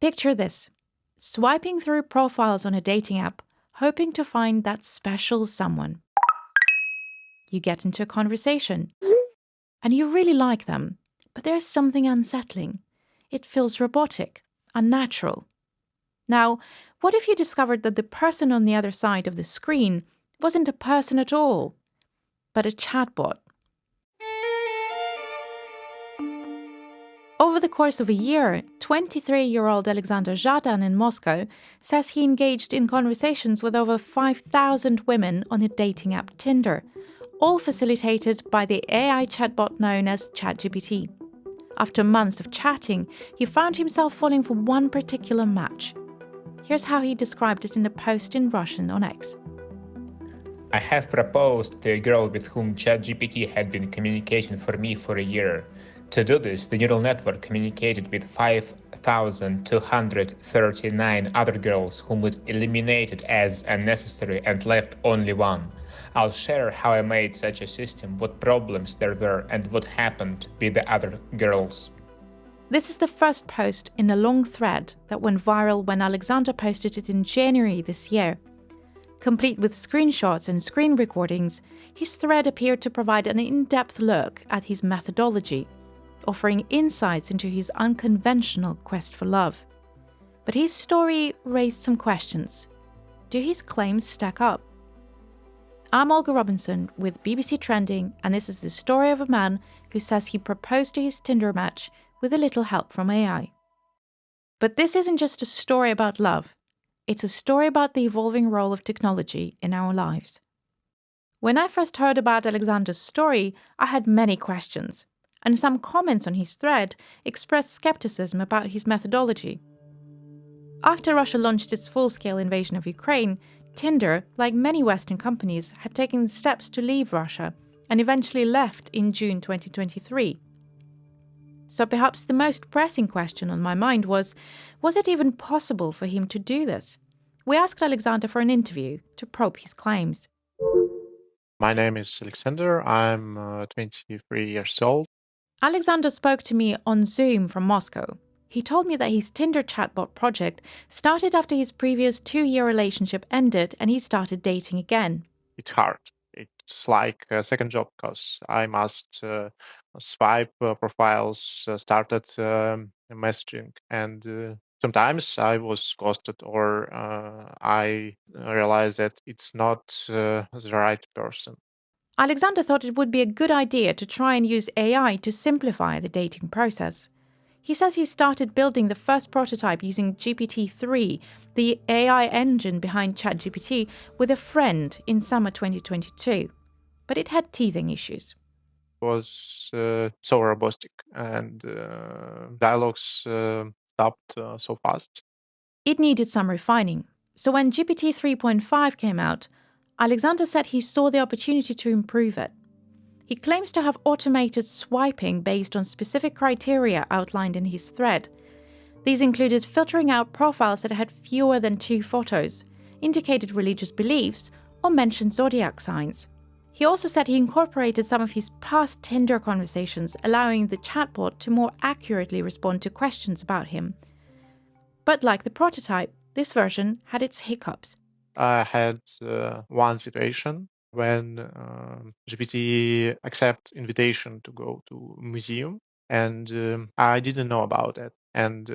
Picture this: swiping through profiles on a dating app, hoping to find that special someone. You get into a conversation, and you really like them, but there's something unsettling. It feels robotic, unnatural. Now, what if you discovered that the person on the other side of the screen wasn't a person at all, but a chatbot? Over the course of a year, 23-year-old Alexander Zhadan in Moscow says he engaged in conversations with over 5,000 women on the dating app Tinder, all facilitated by the AI chatbot known as ChatGPT. After months of chatting, he found himself falling for one particular match. Here's how he described it in a post in Russian on X. I have proposed to a girl with whom ChatGPT had been communicating for me for a year. To do this, the neural network communicated with 5,239 other girls whom it eliminated as unnecessary and left only one. I'll share how I made such a system, what problems there were, and what happened with the other girls. This is the first post in a long thread that went viral when Alexander posted it in January this year. Complete with screenshots and screen recordings, his thread appeared to provide an in-depth look at his methodology, offering insights into his unconventional quest for love. But his story raised some questions. Do his claims stack up? I'm Olga Robinson with BBC Trending, and this is the story of a man who says he proposed to his Tinder match with a little help from AI. But this isn't just a story about love. It's a story about the evolving role of technology in our lives. When I first heard about Alexander's story, I had many questions, and some comments on his thread expressed skepticism about his methodology. After Russia launched its full-scale invasion of Ukraine, Tinder, like many Western companies, had taken steps to leave Russia and eventually left in June 2023. So perhaps the most pressing question on my mind was it even possible for him to do this? We asked Alexander for an interview to probe his claims. My name is Alexander. I'm 23 years old. Alexander spoke to me on Zoom from Moscow. He told me that his Tinder chatbot project started after his previous 2-year relationship ended and he started dating again. It's hard. It's like a second job because I must swipe profiles, started messaging, and sometimes I was ghosted or I realized that it's not the right person. Alexander thought it would be a good idea to try and use AI to simplify the dating process. He says he started building the first prototype using GPT-3, the AI engine behind ChatGPT, with a friend in summer 2022. But it had teething issues. It was so robotic and dialogues stopped so fast. It needed some refining. So when GPT 3.5 came out, Alexander said he saw the opportunity to improve it. He claims to have automated swiping based on specific criteria outlined in his thread. These included filtering out profiles that had fewer than 2 photos, indicated religious beliefs, or mentioned zodiac signs. He also said he incorporated some of his past Tinder conversations, allowing the chatbot to more accurately respond to questions about him. But like the prototype, this version had its hiccups. I had one situation when GPT accept invitation to go to museum, and I didn't know about it. And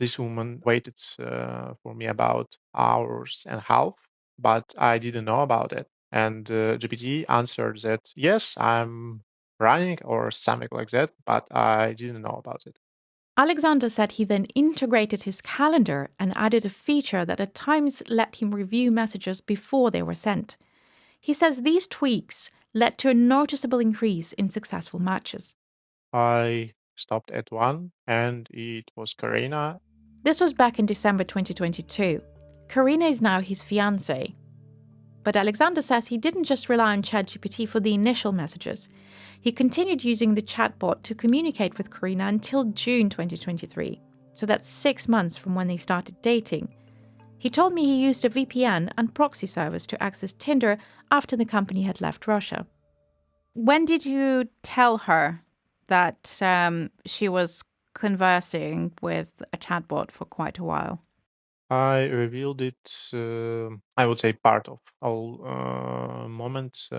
this woman waited for me about hours and a half, but I didn't know about it. And GPT answered that yes, I'm running or something like that, but I didn't know about it. Alexander said he then integrated his calendar and added a feature that at times let him review messages before they were sent. He says these tweaks led to a noticeable increase in successful matches. I stopped at one, and it was Karina. This was back in December 2022. Karina is now his fiancée. But Alexander says he didn't just rely on ChatGPT for the initial messages. He continued using the chatbot to communicate with Karina until June 2023, so that's 6 months from when they started dating. He told me he used a VPN and proxy service to access Tinder after the company had left Russia. When did you tell her that she was conversing with a chatbot for quite a while? I revealed it, I would say, part of all moments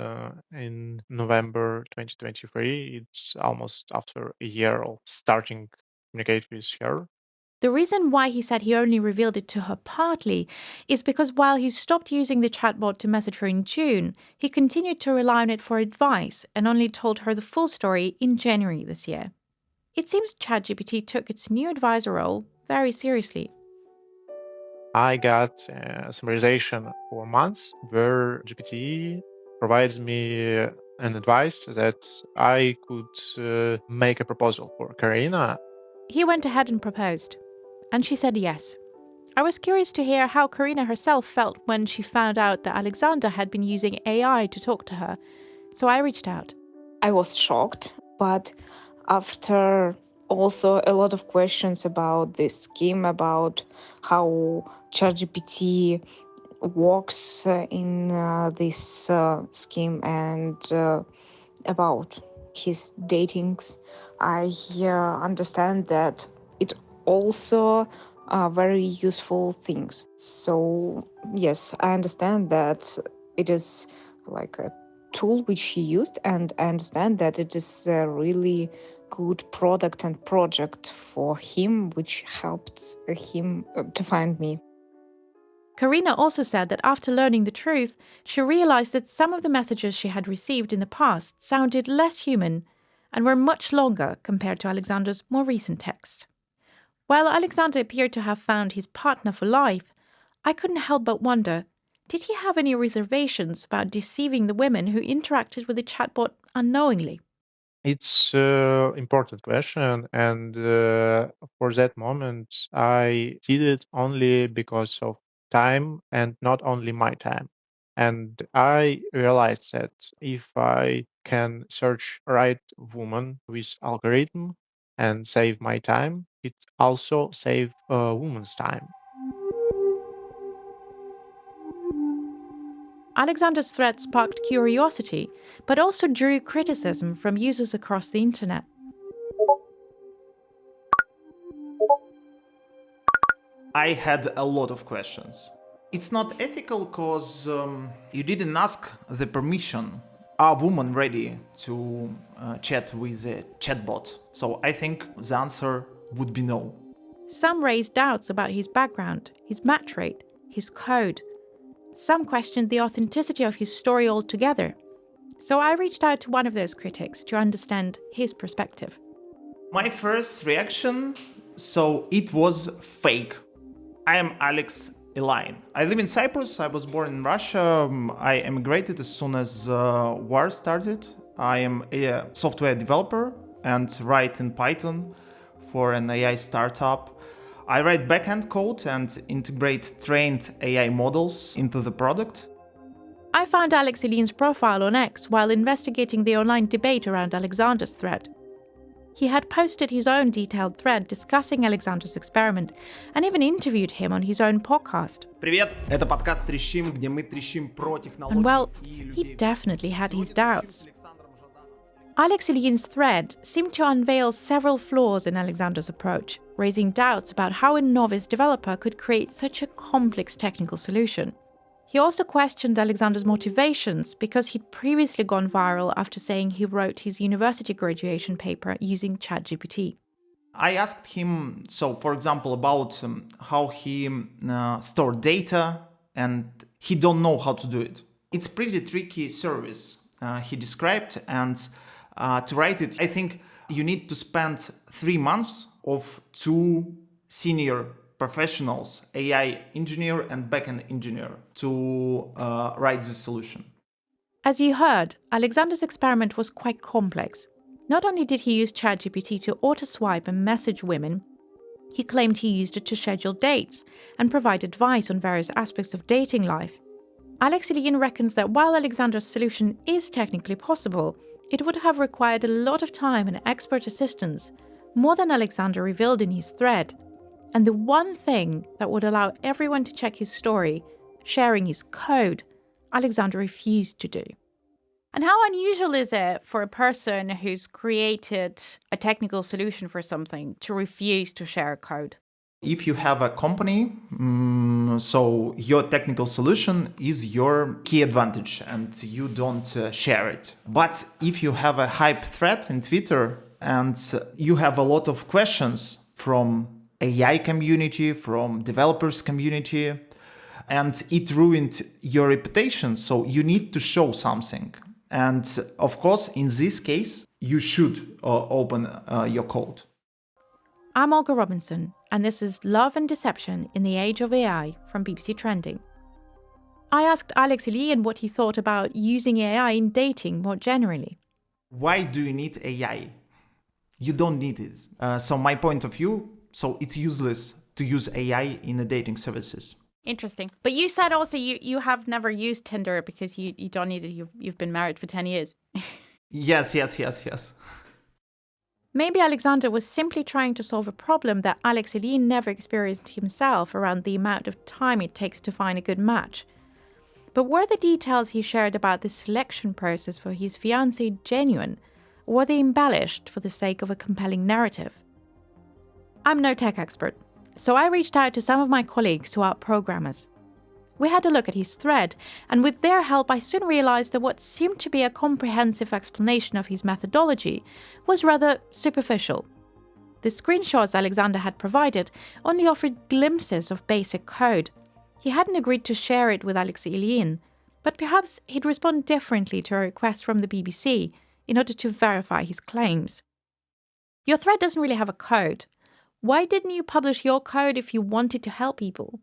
in November 2023. It's almost after a year of starting to communicate with her. The reason why he said he only revealed it to her partly is because while he stopped using the chatbot to message her in June, he continued to rely on it for advice and only told her the full story in January this year. It seems ChatGPT took its new advisor role very seriously. I got summarization for months where GPT provides me an advice that I could make a proposal for Karina. He went ahead and proposed, and she said yes. I was curious to hear how Karina herself felt when she found out that Alexander had been using AI to talk to her, so I reached out. I was shocked, but after also a lot of questions about this scheme, about how ChatGPT works in this scheme and about his datings, I understand that it also are very useful things. So yes, I understand that it is like a tool which he used, and I understand that it is a really good product and project for him, which helped him to find me. Karina also said that after learning the truth, she realized that some of the messages she had received in the past sounded less human and were much longer compared to Alexander's more recent texts. While Alexander appeared to have found his partner for life, I couldn't help but wonder, did he have any reservations about deceiving the women who interacted with the chatbot unknowingly? It's an important question, and for that moment, I did it only because of time and not only my time. And I realized that if I can search right woman with algorithm and save my time, it also save a woman's time. Alexander's threat sparked curiosity, but also drew criticism from users across the internet. I had a lot of questions. It's not ethical because you didn't ask the permission. Are women ready to chat with a chatbot? So I think the answer would be no. Some raised doubts about his background, his match rate, his code. Some questioned the authenticity of his story altogether. So I reached out to one of those critics to understand his perspective. My first reaction, so it was fake. I am Alex Elaine. I live in Cyprus. I was born in Russia. I emigrated as soon as war started. I am a software developer and write in Python for an AI startup. I write backend code and integrate trained AI models into the product. I found Alex Eline's profile on X while investigating the online debate around Alexander's thread. He had posted his own detailed thread discussing Alexander's experiment and even interviewed him on his own podcast. Привет, это подкаст Трещим, где мы трещим про технологии. And well, he definitely had his doubts. Alex Eline's thread seemed to unveil several flaws in Alexander's approach, raising doubts about how a novice developer could create such a complex technical solution. He also questioned Alexander's motivations because he'd previously gone viral after saying he wrote his university graduation paper using ChatGPT. I asked him, so for example, about how he stored data, and he don't know how to do it. It's pretty tricky service, he described, and to write it, I think you need to spend 3 months of 2 senior professionals, AI engineer and backend engineer, to write this solution. As you heard, Alexander's experiment was quite complex. Not only did he use ChatGPT to auto-swipe and message women, he claimed he used it to schedule dates and provide advice on various aspects of dating life. Alex Eline reckons that while Alexander's solution is technically possible, it would have required a lot of time and expert assistance, more than Alexander revealed in his thread. And the one thing that would allow everyone to check his story, sharing his code, Alexander refused to do. And how unusual is it for a person who's created a technical solution for something to refuse to share code? If you have a company, so your technical solution is your key advantage and you don't share it. But if you have a hype thread in Twitter and you have a lot of questions from AI community, from developers community, and it ruined your reputation, so you need to show something. And of course, in this case, you should open your code. I'm Olga Robinson, and this is Love and Deception in the Age of AI from BBC Trending. I asked Alex Iliyin what he thought about using AI in dating more generally. Why do you need AI? You don't need it. So my point of view, so it's useless to use AI in the dating services. Interesting. But you said also you have never used Tinder because you don't need it. You've been married for 10 years. Yes. Maybe Alexander was simply trying to solve a problem that Alex Iliyin never experienced himself around the amount of time it takes to find a good match. But were the details he shared about the selection process for his fiancée genuine, or were they embellished for the sake of a compelling narrative? I'm no tech expert, so I reached out to some of my colleagues who are programmers. We had a look at his thread, and with their help I soon realized that what seemed to be a comprehensive explanation of his methodology was rather superficial. The screenshots Alexander had provided only offered glimpses of basic code. He hadn't agreed to share it with Alex Iliyin, but perhaps he'd respond differently to a request from the BBC in order to verify his claims. Your thread doesn't really have a code. Why didn't you publish your code if you wanted to help people?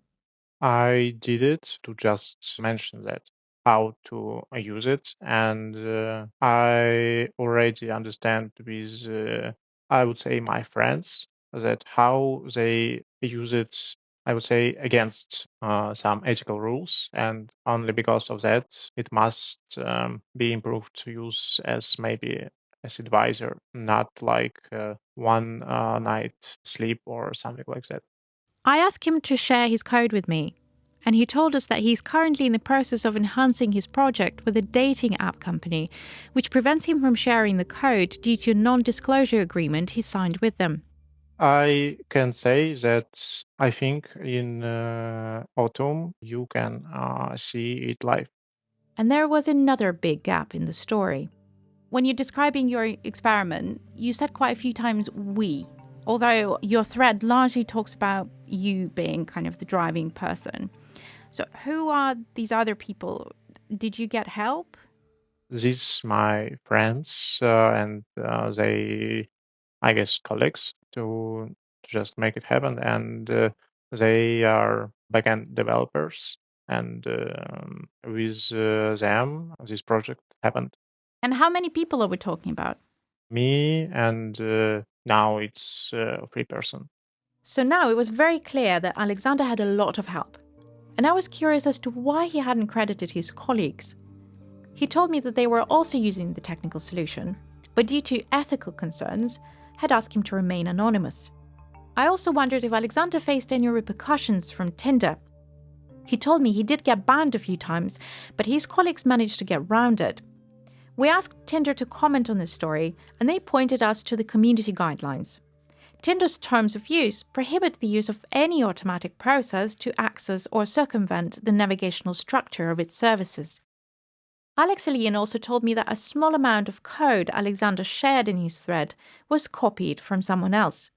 I did it to just mention that how to use it, and I already understand with I would say my friends that how they use it, I would say against some ethical rules, and only because of that it must be improved to use as maybe as advisor, not like one night sleep or something like that. I asked him to share his code with me, and he told us that he's currently in the process of enhancing his project with a dating app company, which prevents him from sharing the code due to a non-disclosure agreement he signed with them. I can say that I think in autumn you can see it live. And there was another big gap in the story. When you're describing your experiment, you said quite a few times "we," although your thread largely talks about you being kind of the driving person. So who are these other people? Did you get help? These my friends and they, I guess, colleagues to just make it happen, and they are backend developers, and with them this project happened. And how many people are we talking about? Me and now it's 3 person. So now it was very clear that Alexander had a lot of help. And I was curious as to why he hadn't credited his colleagues. He told me that they were also using the technical solution, but due to ethical concerns, had asked him to remain anonymous. I also wondered if Alexander faced any repercussions from Tinder. He told me he did get banned a few times, but his colleagues managed to get round it. We asked Tinder to comment on this story, and they pointed us to the community guidelines. Tinder's terms of use prohibit the use of any automatic process to access or circumvent the navigational structure of its services. Alex Iliyin also told me that a small amount of code Alexander shared in his thread was copied from someone else.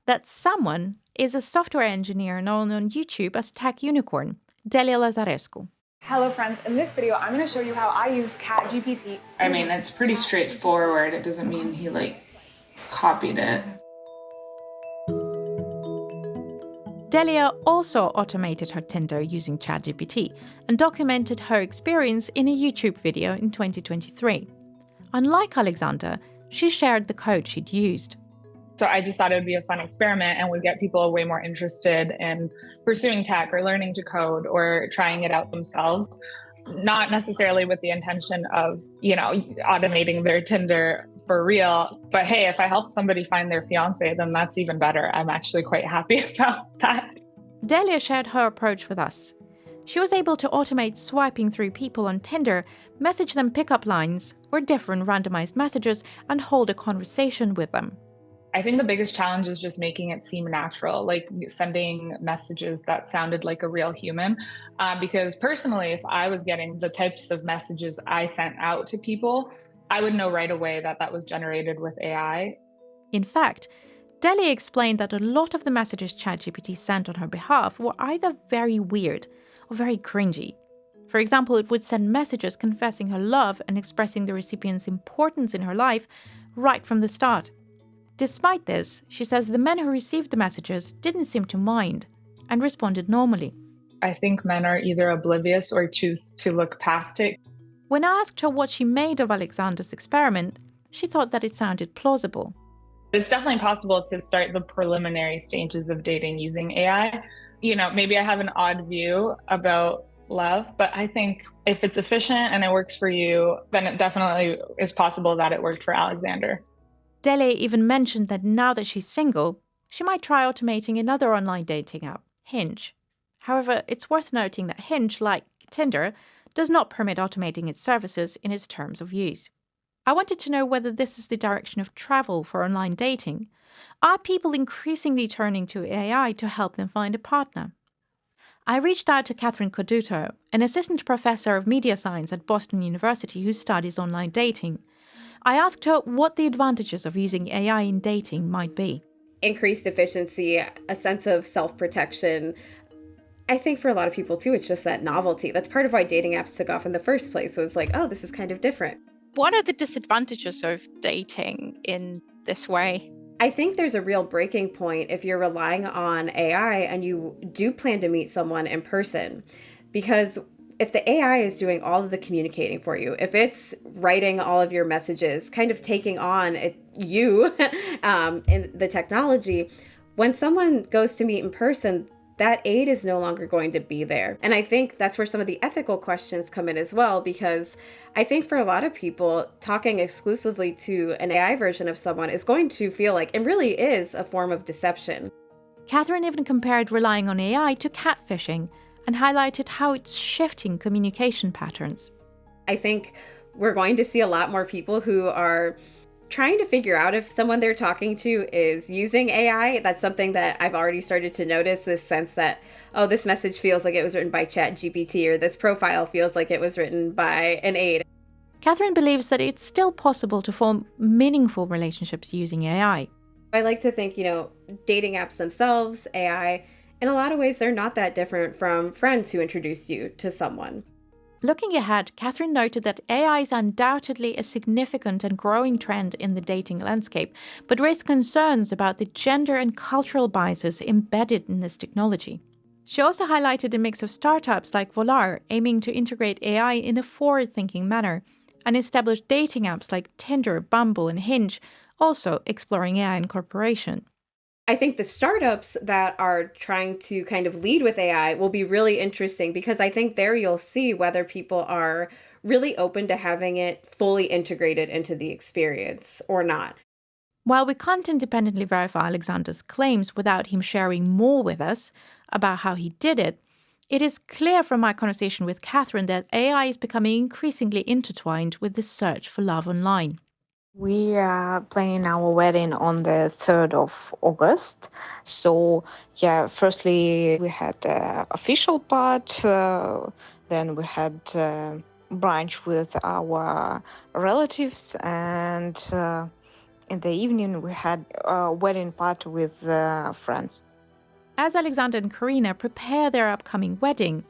That someone is a software engineer known on YouTube as Tech Unicorn, Delia Lazarescu. Hello friends, in this video I'm going to show you how I use ChatGPT. I mean, it's pretty straightforward. It doesn't mean he copied it. Delia also automated her Tinder using ChatGPT and documented her experience in a YouTube video in 2023. Unlike Alexander, she shared the code she'd used. So I just thought it would be a fun experiment and would get people way more interested in pursuing tech or learning to code or trying it out themselves. Not necessarily with the intention of, automating their Tinder for real. But hey, if I help somebody find their fiance, then that's even better. I'm actually quite happy about that. Delia shared her approach with us. She was able to automate swiping through people on Tinder, message them pickup lines or different randomized messages, and hold a conversation with them. I think the biggest challenge is just making it seem natural, like sending messages that sounded like a real human. Because personally, if I was getting the types of messages I sent out to people, I would know right away that that was generated with AI. In fact, Deli explained that a lot of the messages ChatGPT sent on her behalf were either very weird or very cringy. For example, it would send messages confessing her love and expressing the recipient's importance in her life right from the start. Despite this, she says the men who received the messages didn't seem to mind and responded normally. I think men are either oblivious or choose to look past it. When I asked her what she made of Alexander's experiment, she thought that it sounded plausible. It's definitely possible to start the preliminary stages of dating using AI. Maybe I have an odd view about love, but I think if it's efficient and it works for you, then it definitely is possible that it worked for Alexander. Dele even mentioned that now that she's single, she might try automating another online dating app, Hinge. However, it's worth noting that Hinge, like Tinder, does not permit automating its services in its terms of use. I wanted to know whether this is the direction of travel for online dating. Are people increasingly turning to AI to help them find a partner? I reached out to Catherine Coduto, an assistant professor of media science at Boston University who studies online dating. I asked her what the advantages of using AI in dating might be. Increased efficiency, a sense of self-protection. I think for a lot of people too, it's just that novelty. That's part of why dating apps took off in the first place, was like, oh, this is kind of different. What are the disadvantages of dating in this way? I think there's a real breaking point if you're relying on AI and you do plan to meet someone in person. Because if the AI is doing all of the communicating for you, if it's writing all of your messages, kind of taking on you in the technology, when someone goes to meet in person, that aid is no longer going to be there. And I think that's where some of the ethical questions come in as well, because I think for a lot of people, talking exclusively to an AI version of someone is going to feel like it really is a form of deception. Catherine even compared relying on AI to catfishing and highlighted how it's shifting communication patterns. I think we're going to see a lot more people who are trying to figure out if someone they're talking to is using AI. That's something that I've already started to notice, this sense that, oh, this message feels like it was written by ChatGPT, or this profile feels like it was written by an aide. Catherine believes that it's still possible to form meaningful relationships using AI. I like to think, dating apps themselves, AI, in a lot of ways, they're not that different from friends who introduce you to someone. Looking ahead, Catherine noted that AI is undoubtedly a significant and growing trend in the dating landscape, but raised concerns about the gender and cultural biases embedded in this technology. She also highlighted a mix of startups like Volar aiming to integrate AI in a forward-thinking manner, and established dating apps like Tinder, Bumble, and Hinge also exploring AI incorporation. I think the startups that are trying to kind of lead with AI will be really interesting, because I think there you'll see whether people are really open to having it fully integrated into the experience or not. While we can't independently verify Alexander's claims without him sharing more with us about how he did it, it is clear from my conversation with Catherine that AI is becoming increasingly intertwined with the search for love online. We are planning our wedding on the 3rd of August. So, firstly, we had the official part, then we had brunch with our relatives, and in the evening we had a wedding party with friends. As Alexander and Karina prepare their upcoming wedding,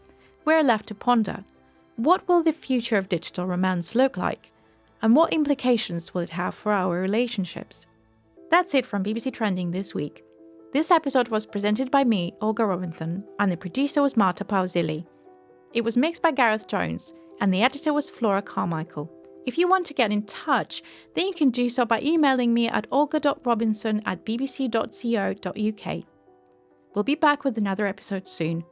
we're left to ponder, what will the future of digital romance look like? And what implications will it have for our relationships? That's it from BBC Trending this week. This episode was presented by me, Olga Robinson, and the producer was Marta Pauzilli. It was mixed by Gareth Jones, and the editor was Flora Carmichael. If you want to get in touch, then you can do so by emailing me at olga.robinson@bbc.co.uk. We'll be back with another episode soon.